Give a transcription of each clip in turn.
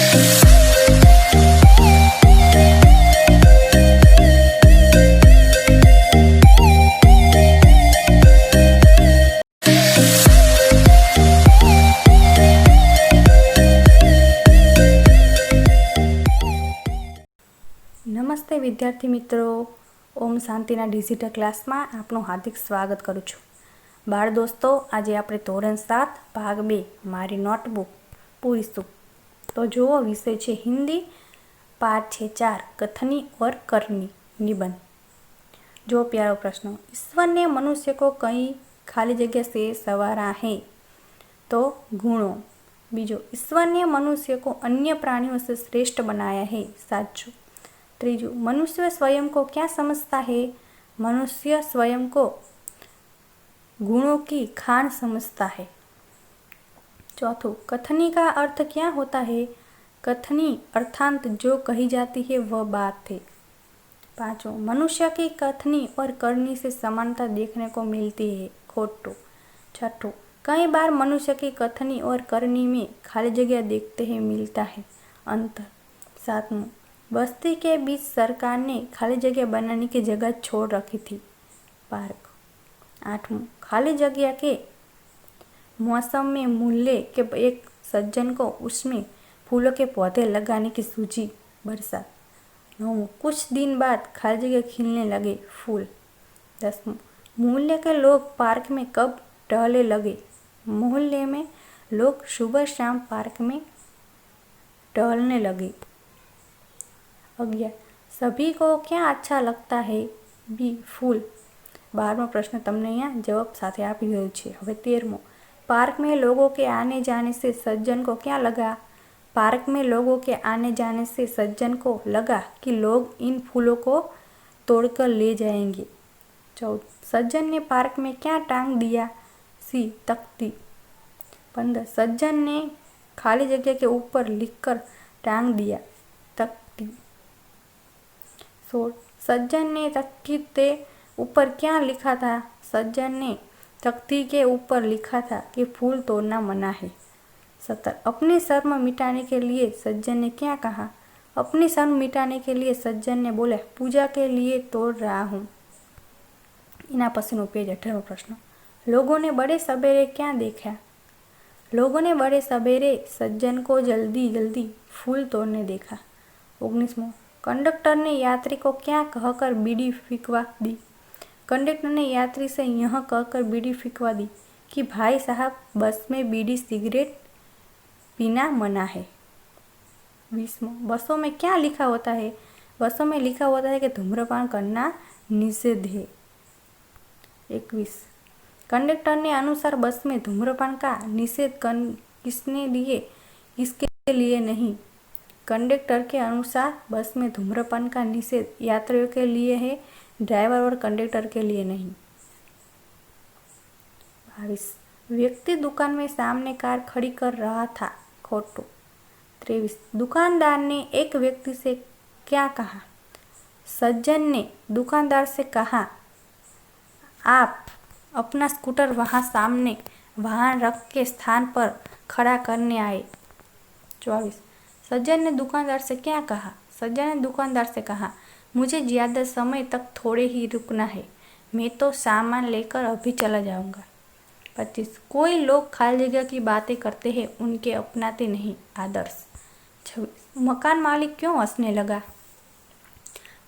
નમસ્તે વિદ્યાર્થી મિત્રો, ઓમ શાંતિના ડિજિટલ ક્લાસમાં આપનું હાર્દિક સ્વાગત કરું છું. બાળ દોસ્તો, આજે આપણે ધોરણ 7 ભાગ 2 મારી નોટબુક પૂરીશું. તો જુઓ, વિષય છે હિન્દી, पाठ છે 4 कथनी और करनी निबंध. जो प्यारो प्रश्न, ईश्वर ने मनुष्य को कई खाली जगह से संवारा है. तो गुणों. बीजो, ईश्वर ने मनुष्य को अन्य प्राणियों से श्रेष्ठ बनाया है. साचू. त्रीजू, मनुष्य स्वयं को क्या समझता है? मनुष्य स्वयं को गुणों की खान समझता है. चौथो, कथनी का अर्थ क्या होता है? कथनी अर्थात जो कही जाती है वह बात है. पांचों, मनुष्य की कथनी और करनी से समानता देखने को मिलती है. खोटो. छठो, कई बार मनुष्य की कथनी और करनी में खाली जगह देखते हैं मिलता है अंतर. सातवां, बस्ती के बीच सरकार ने खाली जगह बनाने की जगह छोड़ रखी थी, पार्क. आठवां, खाली जगह के मौसम में मूल्य के एक सज्जन को उसमें फूलों के पौधे लगाने की सूझी, बरसात. नौवां, कुछ दिन बाद खाली जगह खिलने लगे, फूल. 10वां, मोहल्ले के लोग पार्क में कब टहलने लगे? मोहल्ले में लोग सुबह शाम पार्क में टहलने लगे. 11, सभी को क्या अच्छा लगता है? बी, फूल. 12मो प्रश्न तमने अहींया जवाब साथे आपी गयो छे. हवे 13मो, पार्क में लोगों के आने जाने से सज्जन को क्या लगा? पार्क में लोगों के आने जाने से सज्जन को लगा कि लोग इन फूलों को तोड़कर ले जाएंगे. 14, सज्जन ने पार्क में क्या टांग दिया? सी, तख्ती. 15, सज्जन ने खाली जगह के ऊपर लिखकर टांग दिया, तख्ती. 16, सज्जन ने तख्ती के ऊपर क्या लिखा था? सज्जन ने तख्ती के ऊपर लिखा था कि फूल तोड़ना मना है. 17, अपनी शर्म मिटाने के लिए सज्जन ने क्या कहा? अपनी शर्म मिटाने के लिए सज्जन ने बोला, पूजा के लिए तोड़ रहा हूँ. इना पछीनो पेज 18मो प्रश्न, लोगों ने बड़े सवेरे क्या देखा? लोगों ने बड़े सवेरे सज्जन को जल्दी जल्दी फूल तोड़ने देखा. 19मो, कंडक्टर ने यात्री को क्या कहकर बीड़ी फीकवा दी? कंडक्टर ने यात्री से यह कहकर बीड़ी फीकवा दी कि भाई साहब, बस में बीड़ी सिगरेट पीना मना है. 20मो, बसों में क्या लिखा होता है? बसों में लिखा होता है कि धूम्रपान करना निषेध है. 21, कंडक्टर ने अनुसार बस में धूम्रपान का निषेध किसने लिए, किसके लिए नहीं? कंडक्टर के अनुसार बस में धूम्रपान का निषेध यात्रियों के लिए है, ड्राइवर और कंडक्टर के लिए नहीं. 22, व्यक्ति दुकान में सामने कार खड़ी कर रहा था, खोटो. 23, दुकानदार ने एक व्यक्ति से क्या कहा? सज्जन ने दुकानदार से कहा, आप अपना स्कूटर वहाँ सामने वाहन रख के स्थान पर खड़ा करने आए. 24, सज्जन ने दुकानदार से क्या कहा? सज्जन ने दुकानदार से कहा, मुझे ज़्यादा समय तक थोड़े ही रुकना है, मैं तो सामान लेकर अभी चला जाऊंगा. 25, कोई लोग खाली जगह की बातें करते हैं, उनके अपनाते नहीं, आदर्श. 26, मकान मालिक क्यों हंसने लगा?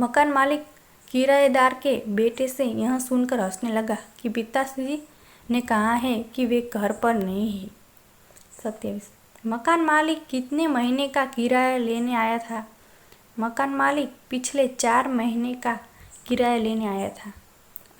मकान मालिक किराएदार के बेटे से यह सुनकर हंसने लगा कि पिताश्री ने कहा है कि वे घर पर नहीं है. 27, मकान मालिक कितने महीने का किराया लेने आया था? मकान मालिक पिछले 4 महीने का किराया लेने आया था.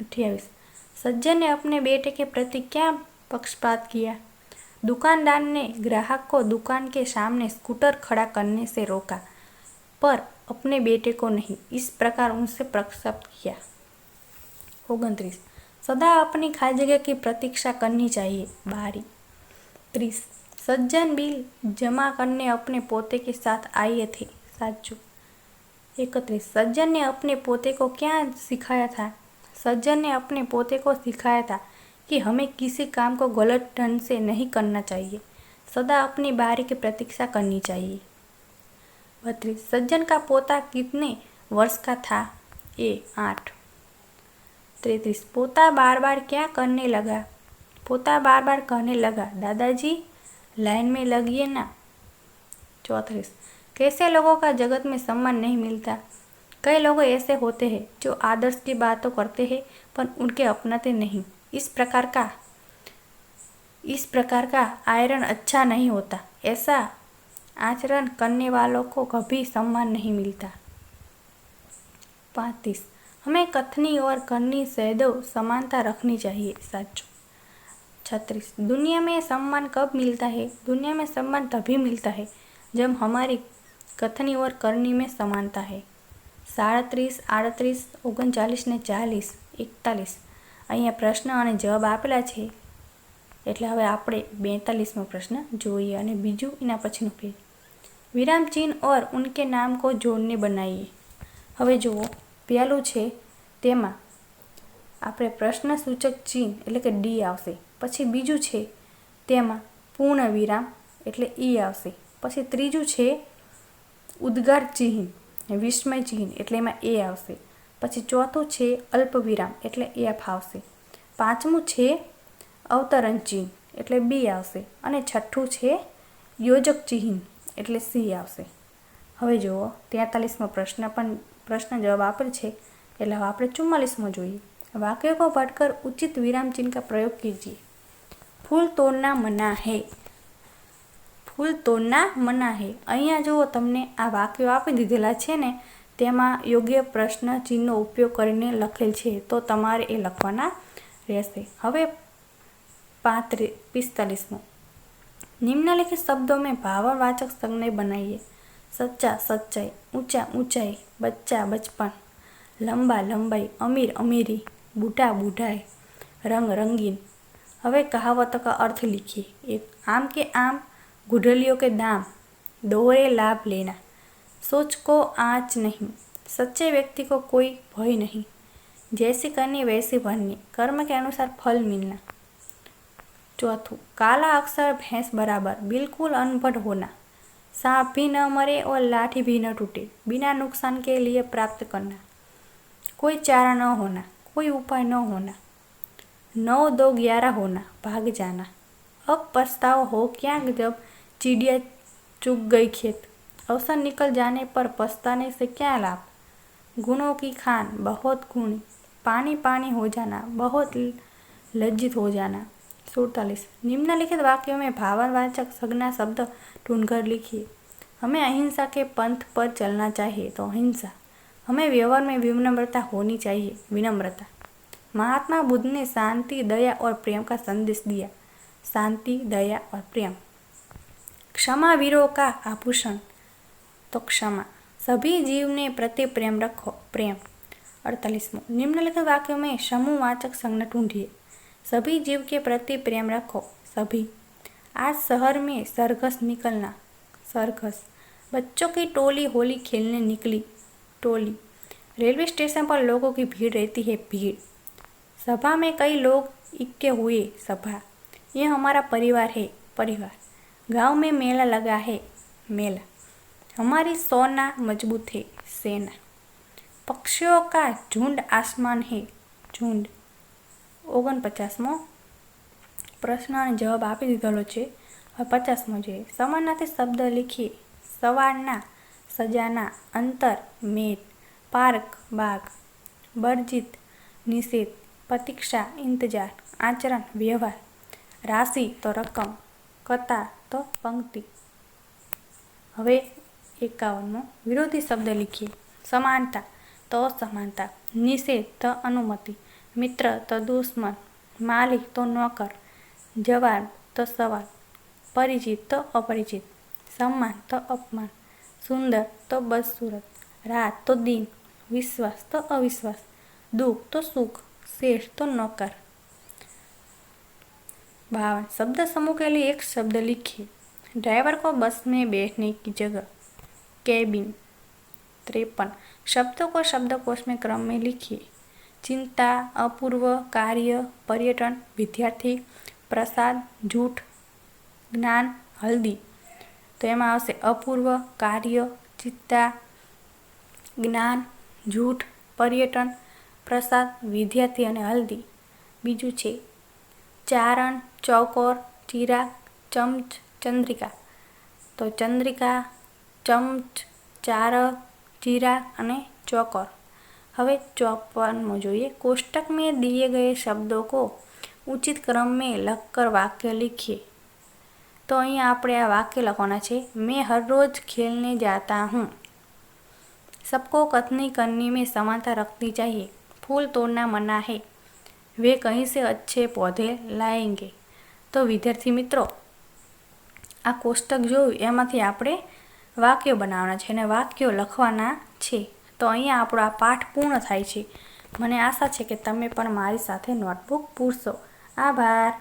28, सज्जन ने अपने बेटे के प्रति क्या पक्षपात किया? दुकानदार ने ग्राहक को दुकान के सामने स्कूटर खड़ा करने से रोका, पर अपने बेटे को नहीं. इस प्रकार उनसे पक्षपात किया. 29, सदा अपनी खाली जगह की प्रतीक्षा करनी चाहिए, बारी. 30, सज्जन बिल जमा करने अपने पोते के साथ आए थे, साचू. 31, सज्जन ने अपने पोते को क्या सिखाया था? सज्जन ने अपने पोते को सिखाया था कि हमें किसी काम को गलत ढंग से नहीं करना चाहिए, सदा अपनी बारी की प्रतीक्षा करनी चाहिए. 32 सज्जन का पोता कितने वर्ष का था? ए 8। 33 पोता बार बार क्या करने लगा? पोता बार बार कहने लगा, दादाजी लाइन में लगिए ना। 34 कैसे लोगों का जगत में सम्मान नहीं मिलता? कई लोग ऐसे होते हैं जो आदर्श की बात तो करते हैं पर उनके अपनाते नहीं। इस प्रकार का आचरण अच्छा नहीं होता। ऐसा आचरण करने वालों को कभी सम्मान नहीं मिलता। 35 हमें कथनी और करनी सदैव समानता रखनी चाहिए। साचो। 36 दुनिया में सम्मान कब मिलता है? दुनिया में सम्मान तभी मिलता है जब हमारी कथनी और करनी में समानता है। 37, 38, 39 ને 40, 41 અહીંયા પ્રશ્ન અને જવાબ આપેલા છે એટલે હવે આપણે 42મો પ્રશ્ન જોઈએ અને બીજું એના પછીનું પેજ। વિરામ ચિહ્ન और उनके नाम को जोड़ने बनाइए। હવે જુઓ પહેલું છે તેમાં આપણે પ્રશ્ન સૂચક ચિહ્ન એટલે કે ડી આવશે, પછી બીજું છે તેમાં પૂર્ણ વિરામ એટલે ઈ આવશે, પછી ત્રીજું છે ઉદ્ગાર ચિહ્ન વિસ્મય ચિહ્ન એટલે એમાં એ આવશે, પછી ચોથું છે અલ્પ વિરામ એટલે એફ આવશે, પાંચમું છે અવતરણ ચિહ્ન એટલે બી આવશે અને છઠ્ઠું છે યોજક ચિહ્ન એટલે સી આવશે। હવે જુઓ 43મો પ્રશ્ન જવાબ આપેલ છે એટલે હવે આપણે 44મો જોઈએ। वाक्य को पढ़कर उचित विराम चिन्ह का प्रयोग कीजिए। फूल तोड़ना मना है। फूल तोड़ना मना है। अहींया जो तमने आ वाक्यो आपी दीधेला छे ने तेमां योग्य प्रश्न चिन्हनो उपयोग करीने लखेल छे तो तमारे ए लखवाना रहेशे। हवे 45मो निम्नलिखित शब्दों में भावार्थवाचक संज्ञा बनाइए। सच्चा सच्चाई, ऊंचा ऊंचाई, बच्चा बचपन, लंबा लंबाई, अमीर अमीरी, बूढ़ा बूढ़ाई, रंग रंगीन। हवे कहावतों का अर्थ लिखिए। एक आम के आम, गुठलियों के दाम, दोहरे लाभ लेना, सोच को आँच नहीं, सच्चे व्यक्ति को कोई भय नहीं, जैसी करनी वैसी भरनी, कर्म के अनुसार फल मिलना। चौथों काला अक्षर भैंस बराबर, बिल्कुल अनपढ़ होना, सांप भी न मरे और लाठी भी न टूटे, बिना नुकसान के लिए प्राप्त करना, कोई चारा न होना, कोई उपाय न होना, 9 2 11 होना, भाग जाना, अब पछतावा हो क्या जब चिड़िया चुग गई खेत, अवसर निकल जाने पर पछताने से क्या लाभ, गुणों की खान बहुत गुणी, पानी पानी हो जाना, बहुत लज्जित हो जाना। 47 निम्नलिखित वाक्यों में भावार्थवाचक संज्ञा शब्द ढूंढकर लिखिए। हमें अहिंसा के पंथ पर चलना चाहिए तो अहिंसा, हमें व्यवहार में विनम्रता होनी चाहिए, विनम्रता। महात्मा बुद्ध ने शांति दया और प्रेम का संदेश दिया, शांति दया और प्रेम। क्षमा वीरों का आभूषण तो क्षमा, सभी जीव ने प्रति प्रेम रखो, प्रेम। 48 निम्नलिखित वाक्यों में समूहवाचक संज्ञा ढूंढिए। सभी जीव के प्रति प्रेम रखो, सभी। आज शहर में सरघस निकलना, सरघस। बच्चों की टोली होली खेलने निकली, टोली। रेलवे स्टेशन पर लोगों की भीड़ रहती है, भीड़। सभा में कई लोग इकट्ठे हुए, सभा। यह हमारा परिवार है, परिवार। गांव में मेला लगा है, मेला। हमारी सेना मजबूत है, सेना। पक्षियों का झुंड आसमान है, झुंड। 49मो प्रश्न અને જવાબ આપી દીધેલો છે। હવે 50મો જોઈએ। સમાનાર્થી શબ્દ લીખીએ। સવારના, સજાના, અંતર, મેટ, પાર્ક, બાગ, वर्जित, निषेध, प्रतीक्षा, इंतजार, आचरण, व्यवहार, राशि तो रकम, कतार तो पंक्ति। हवे 51मो विरोधी शब्द लिखिए। समानता तो असमानता, निषेध तो अनुमति, मित्र तो दुश्मन, मालिक तो नौकर, जवाब तो सवाल, परिचित तो अपरिचित, सम्मान तो अपमान, सुंदर तो बदसूरत, रात तो दिन, विश्वास तो अविश्वास, दुख तो सुख, शेष तो नौकर। 52 शब्द समूह के लिए एक शब्द लिखिए। ड्राइवर को बस में बैठने की जगह, केबिन। 53 शब्दों को शब्दकोश में क्रम में लिखिए। चिंता, अपूर्व, कार्य, पर्यटन, विद्यार्थी, प्रसाद, झूठ, ज्ञान, हल्दी। तो एमां आवशे अपूर्व, कार्य, ચિત્તા, જ્ઞાન, જૂઠ, પર્યટન, પ્રસાદ, વિદ્યાર્થી અને હલ્દી. બીજું છે ચારણ, ચૌકોર, ચિરાગ, ચમચ, ચંદ્રિકા. તો ચંદ્રિકા, ચમચ, ચારક, चिराग અને चौकोर. હવે 54 જોઈએ. कोष्टक में दिए गए शब्दों को उचित क्रम में लखकर वाक्य लिखिए. तो અહીંયા આપણે આ વાક્ય લખવાના છે. मैं हर रोज खेलने जाता हूँ. सबको कथनी करनी में समानता रखनी चाहिए. फूल तोड़ना मना है. वे कहीं से अच्छे पौधे लाएंगे. તો વિદ્યાર્થી મિત્રો, આ કોષ્ટક જોયું એમાંથી આપણે વાક્યો બનાવવાના છે અને વાક્યો લખવાના છે. તો અહીંયા આપણો આ પાઠ પૂર્ણ થાય છે. મને આશા છે કે તમે પણ મારી સાથે નોટબુક પૂરશો. આભાર.